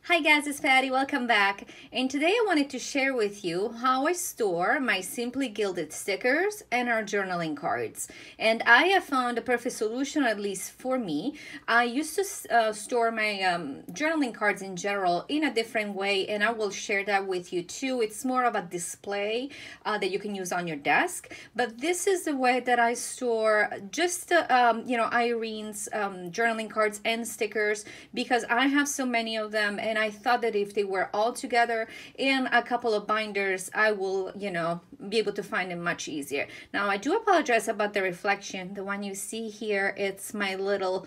Hi guys, it's Patty. Welcome back. And today I wanted to share with you how I store my Simply Gilded stickers and our journaling cards. And I have found a perfect solution, at least for me. I used to store my journaling cards in general in a different way, and I will share that with you too. It's more of a display that you can use on your desk. But this is the way that I store just, Irene's journaling cards and stickers, because I have so many of them, and I thought that if they were all together in a couple of binders, I will, be able to find them much easier. Now, I do apologize about the reflection. The one you see here, it's my little,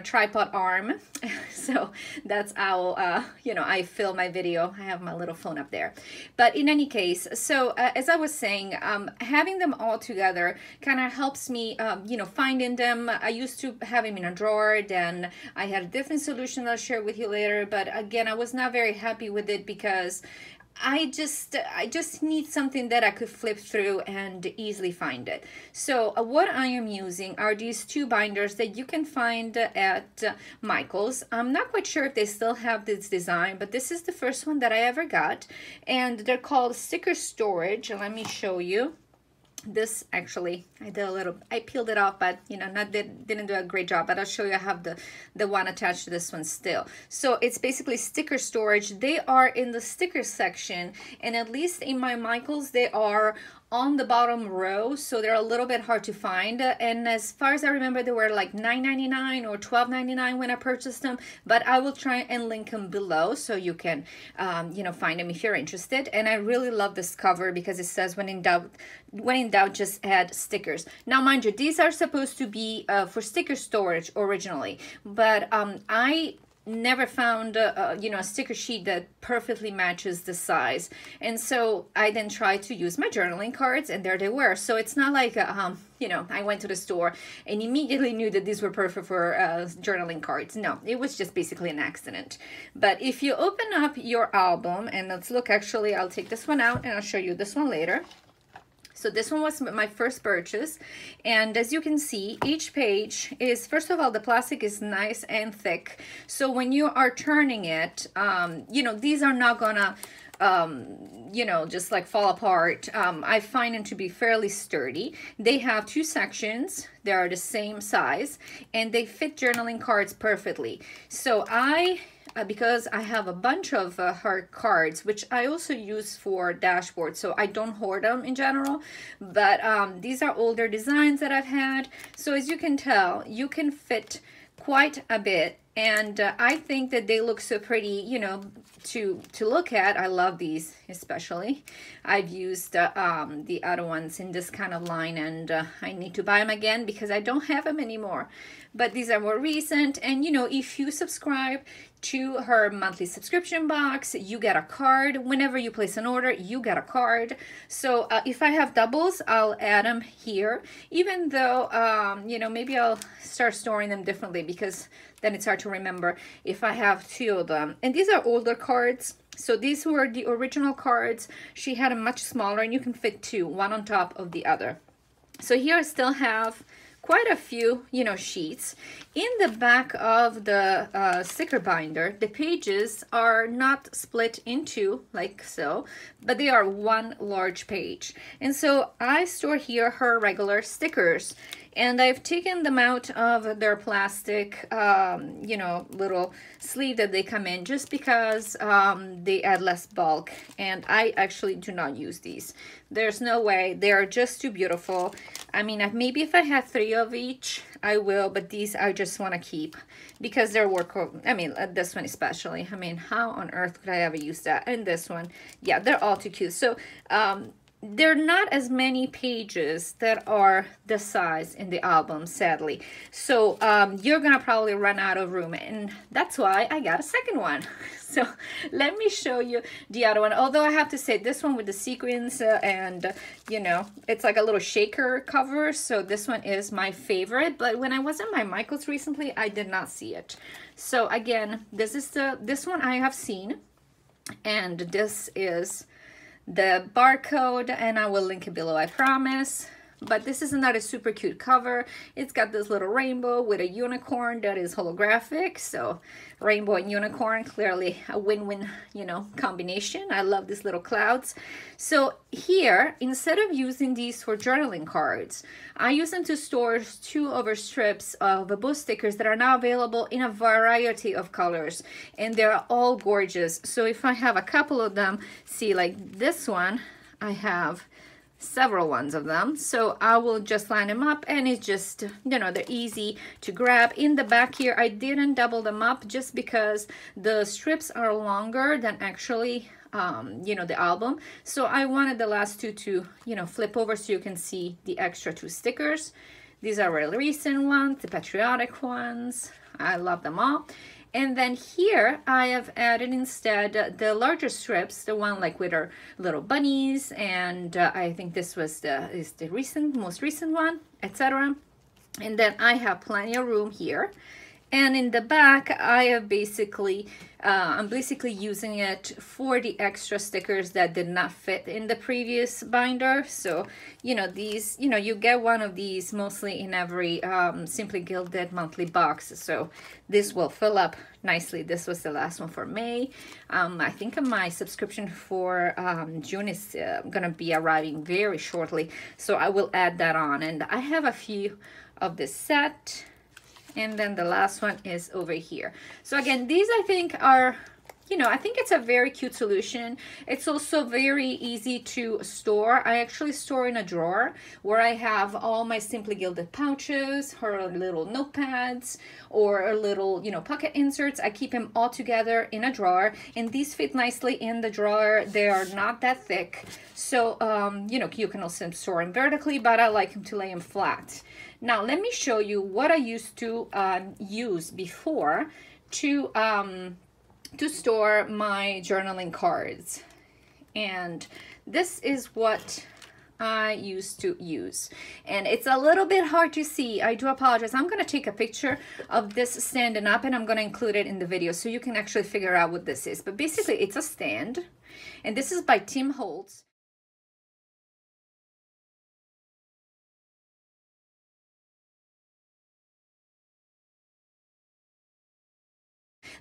tripod arm. So that's how, I film my video. I have my little phone up there. But in any case, so as I was saying, having them all together kind of helps me, finding them. I used to have them in a drawer, then I had a different solution I'll share with you later. But again, I was not very happy with it because I just need something that I could flip through and easily find it. So what I am using are these two binders that you can find at Michael's. I'm not quite sure if they still have this design, but this is the first one that I ever got, and they're called sticker storage. Let me show you. This actually, I peeled it off, but didn't do a great job. But I'll show you. I have the one attached to this one still. So it's basically sticker storage. They are in the sticker section, and at least in my Michael's, they are on the bottom row, so they're a little bit hard to find. And as far as I remember, they were like $9.99 or $12.99 when I purchased them. But I will try and link them below so you can, find them if you're interested. And I really love this cover because it says, "When in doubt, just add stickers." Now, mind you, these are supposed to be for sticker storage originally, but I never found a sticker sheet that perfectly matches the size, and so I then tried to use my journaling cards, and there they were. So it's not like I went to the store and immediately knew that these were perfect for journaling cards. No, it was just basically an accident. But if you open up your album, and let's look, actually I'll take this one out and I'll show you this one later. So this one was my first purchase, and as you can see, each page is, first of all, the plastic is nice and thick. So when you are turning it, these are not gonna, just like fall apart. I find them to be fairly sturdy. They have two sections. They are the same size, and they fit journaling cards perfectly. So because I have a bunch of her cards, which I also use for dashboards, so I don't hoard them in general, but these are older designs that I've had. So as you can tell, you can fit quite a bit, and I think that they look so pretty, to look at. I love these especially. I've used the other ones in this kind of line, and I need to buy them again because I don't have them anymore. But these are more recent, and if you subscribe to her monthly subscription box, you get a card. Whenever you place an order, you get a card. So if I have doubles, I'll add them here, even though maybe I'll start storing them differently, because then it's hard to remember if I have two of them. And these are older cards. So these were the original cards. She had a much smaller, and you can fit two, one on top of the other. So here I still have quite a few, sheets. In the back of the sticker binder, the pages are not split into like so, but they are one large page. And so I store here her regular stickers, and I've taken them out of their plastic, little sleeve that they come in, just because they add less bulk, and I actually do not use these. There's no way. They are just too beautiful. I mean, maybe if I had 3 of each, I will, but these I just want to keep because they're this one especially. I mean, how on earth could I ever use that? And this one, yeah, they're all too cute. So there are not as many pages that are the size in the album, sadly. So you're gonna probably run out of room, and that's why I got a second one. So let me show you the other one. Although I have to say, this one with the sequins and it's like a little shaker cover, so this one is my favorite. But when I was at my Michael's recently, I did not see it. So again, this one I have seen, and this is the barcode, and I will link it below, I promise. but this is not a super cute cover. It's got this little rainbow with a unicorn that is holographic. So rainbow and unicorn, clearly a win-win, you know, combination. I love these little clouds. So here, instead of using these for journaling cards, I use them to store 2 over strips of boo stickers that are now available in a variety of colors, and they're all gorgeous. So if I have a couple of them, see, like this one, I have several ones of them, so I will just line them up, and it's just, you know, they're easy to grab. In the back here, I didn't double them up just because the strips are longer than actually you know, the album, so I wanted the last 2 to, you know, flip over so you can see the extra 2 stickers. These are really recent ones, the patriotic ones. I love them all. And then here I have added instead the larger strips, the one like with our little bunnies, and I think this was the most recent one, etc. And then I have plenty of room here. And in the back, I have basically, I'm basically using it for the extra stickers that did not fit in the previous binder. So, you know, these, you know, you get one of these mostly in every Simply Gilded monthly box. So this will fill up nicely. This was the last one for May. I think my subscription for June is gonna be arriving very shortly. So I will add that on. And I have a few of this set. And then the last one is over here. So again, these I think are, you know, I think it's a very cute solution. It's also very easy to store. I actually store in a drawer where I have all my Simply Gilded pouches, or little notepads, or little, you know, pocket inserts. I keep them all together in a drawer, and these fit nicely in the drawer. They are not that thick. So, you know, you can also store them vertically, but I like them to lay them flat. Now, let me show you what I used to use before to store my journaling cards. And this is what I used to use. And it's a little bit hard to see. I do apologize. I'm going to take a picture of this standing up, and I'm going to include it in the video so you can actually figure out what this is. But basically, it's a stand. And this is by Tim Holtz.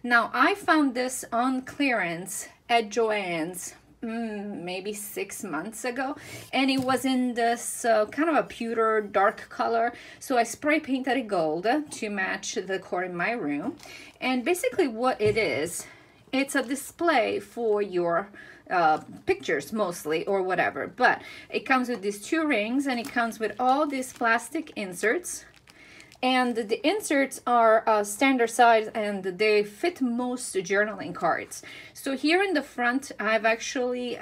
Now, I found this on clearance at Joann's maybe 6 months ago, and it was in this kind of a pewter dark color. So I spray painted it gold to match the decor in my room. And basically what it is, it's a display for your pictures mostly, or whatever, but it comes with these 2 rings, and it comes with all these plastic inserts. And the inserts are standard size, and they fit most journaling cards. So here in the front, I've actually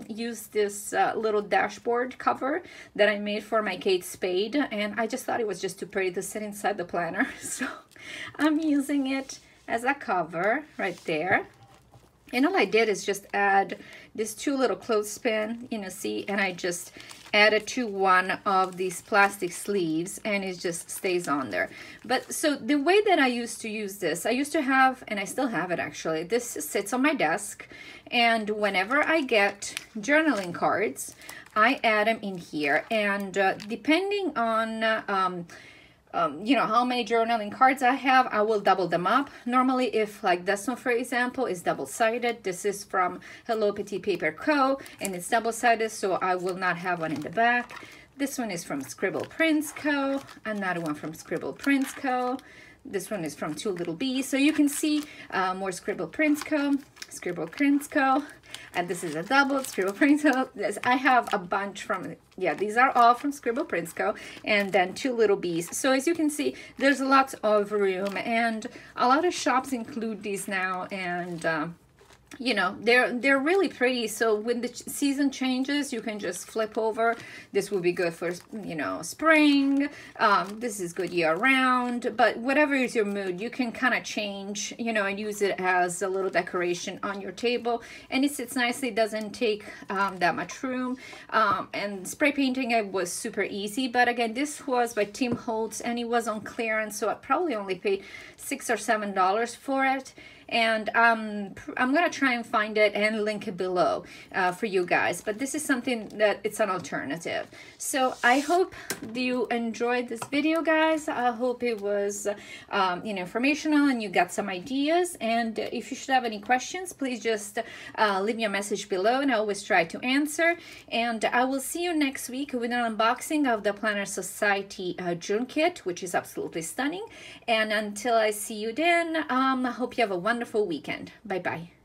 used this little dashboard cover that I made for my Kate Spade, and I just thought it was just too pretty to sit inside the planner. So I'm using it as a cover right there. And all I did is just add these 2 little clothespin, you know, see, and I just added to one of these plastic sleeves, and it just stays on there. But so the way that I used to use this, I used to have, and I still have it actually, this sits on my desk, and whenever I get journaling cards, I add them in here. And depending on you know, how many journaling cards I have, I will double them up. Normally, if like this one, for example, is double-sided, this is from Hello Petit Paper Co., and it's double-sided, so I will not have one in the back. This one is from Scribble Prints Co., another one from Scribble Prints Co. This one is from Two Little Bees. So you can see more Scribble Prints Co., Scribble Prints Co., and this is a double Scribble Prints Co. I have a bunch from, yeah, these are all from Scribble Prints Co., and then Two Little Bees. So as you can see, there's lots of room, and a lot of shops include these now, and you know, they're really pretty. So when the season changes, you can just flip over. This will be good for, you know, spring. This is good year round, but whatever is your mood, you can kind of change, you know, and use it as a little decoration on your table, and it sits nicely, doesn't take that much room. And spray painting it was super easy, but again, this was by Tim Holtz, and it was on clearance, so I probably only paid $6 or $7 for it. and I'm gonna try and find it and link it below for you guys, but this is something that it's an alternative. So I hope you enjoyed this video, guys. I hope it was informational and you got some ideas, and if you should have any questions, please just leave me a message below, and I always try to answer. And I will see you next week with an unboxing of the Planner Society June kit, which is absolutely stunning. And until I see you then, I hope you have a wonderful weekend. Bye bye.